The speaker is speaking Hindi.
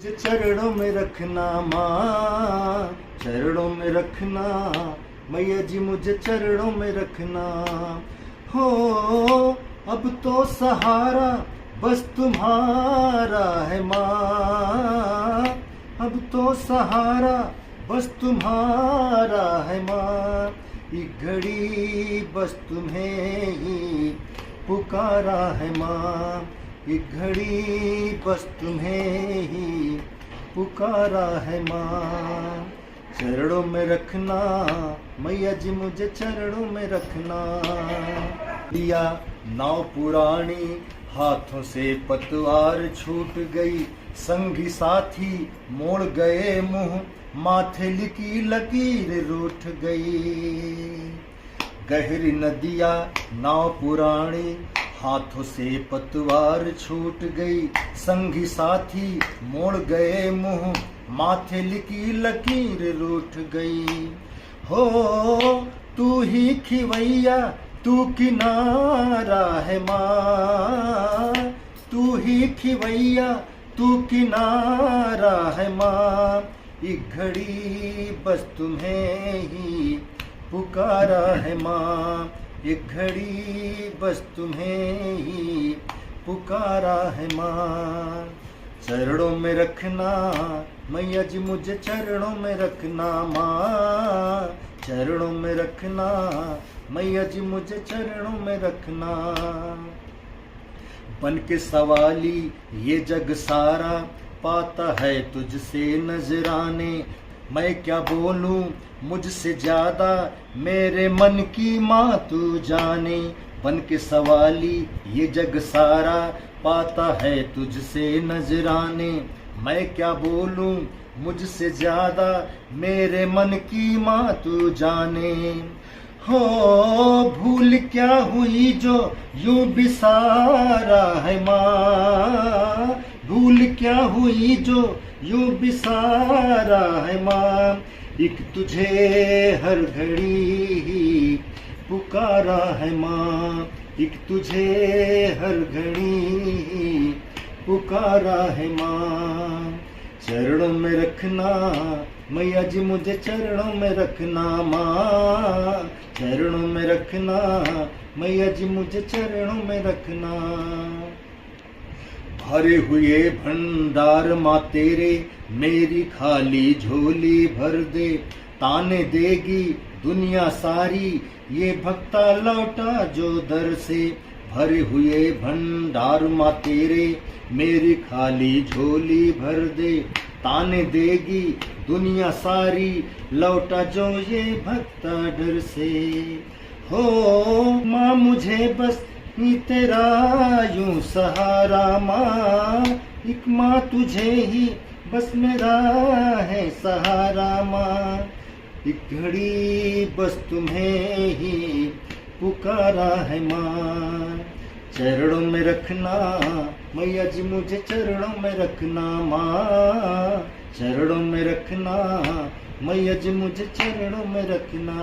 मुझे चरणों में रखना माँ, चरणों में रखना मैया जी, मुझे चरणों में रखना। हो अब तो सहारा बस तुम्हारा है माँ, अब तो सहारा बस तुम्हारा है माँ, एक घड़ी बस तुम्हें ही पुकारा है माँ, एक घड़ी बस तुम्हें ही पुकारा है माँ। चरणों में रखना मैया जी, मुझे चरणों में रखना। लिया नाव पुरानी हाथों से पतवार छूट गई, संगी साथी मोड़ गए मुंह, माथे लिखी लकीर रूठ गई। गहरी नदिया नाव पुरानी हाथों से पतवार छूट गई, संगी साथी मोड़ गए मुंह, माथे लिखी लकीर रूठ गई। हो तू ही खिवैया तू किनारा है माँ, तू ही खिवैया तू किनारा है माँ, एक घड़ी बस तुम्हें ही पुकारा है माँ, एक घड़ी बस तुम्हें ही पुकारा है माँ। चरणों में रखना मैया जी, मुझे चरणों में रखना माँ, चरणों में रखना मैया जी, मुझे चरणों में रखना। बन के सवाली ये जग सारा पाता है तुझसे नजराने, मैं क्या बोलूं मुझसे ज्यादा मेरे मन की माँ तू जाने। बन के सवाली ये जग सारा पाता है तुझसे नजराने, मैं क्या बोलूं मुझसे ज्यादा मेरे मन की माँ तू जाने। हो भूल क्या हुई जो यूं बिसारा है माँ, भूल क्या हुई जो यूं बिसारा है माँ, एक तुझे हर घड़ी ही पुकारा है माँ, एक तुझे हर घड़ी पुकारा है माँ। चरणों में रखना मैया जी, मुझे चरणों में रखना माँ, चरणों में रखना मैया जी, मुझे चरणों में रखना। भरे हुए भंडार माँ तेरे मेरी खाली झोली भर दे, ताने देगी दुनिया सारी ये भक्ता लौटा जो दर से। भरे हुए भंडार माँ तेरे मेरी खाली झोली भर दे, ताने देगी दुनिया सारी लौटा जो ये भक्ता डर से। हो माँ मुझे बस ही तेरा यूं सहारा माँ, एक माँ तुझे ही बस मेरा है सहारा माँ, एक घड़ी बस तुम्हें ही पुकारा है माँ। चरणों में रखना मैया जी, मुझे चरणों में रखना माँ, चरणों में रखना मैया जी, मुझे चरणों में रखना।